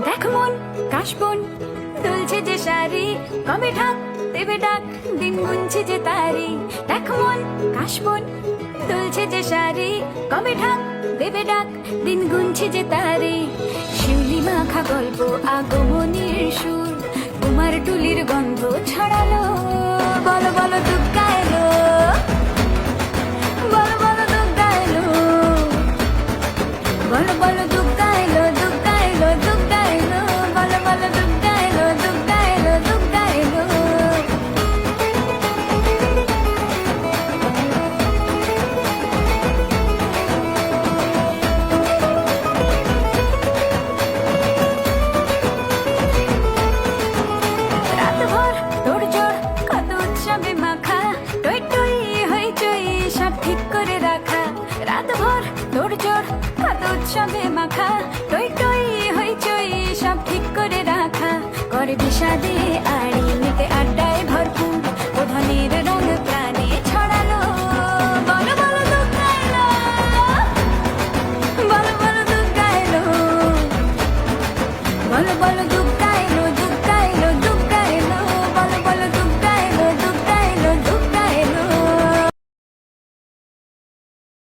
দেখ মন কাশবন দুলছে যে শাড়ি, কবে ঢাক দেবে ডাক, দিন গুনছে যে তারি। দেখ মন কাশবন দুলছে যে শাড়ি, কবে ঢাক দেবে ডাক, দিন গুনছে যে তারি। শিউলি মাখা গল্প আগমনীর সুর, তোমার টুলির গন্ধ ছড়ালো। বলো বলো দুগ্গা এলো, বলো বলো দুগ্গা এলো, বলো বলো দুগ্গা এলো, দুগ্গা এলো, দুগ্গা এলো, বলো বলো দুগ্গা এলো, দুগ্গা এলো, দুগ্গা এলো। রাতভর তোড়জোড় কত উৎসবে মাখা, টই টই হইচই সব ঠিক করে রাখা। রাতভর তোড়জোড় কত উৎসবে মাখা, টই টই হইচই সব ঠিক করে রাখা। করে বিষাদে আড়ি মেতে আড্ডায় ভরপুর, প্রধানের রঙ প্রাণে ছড়ালো। বলো বলো দুগ্গা এলো, বলো বলো দুগ্গা এলো, বলো বলো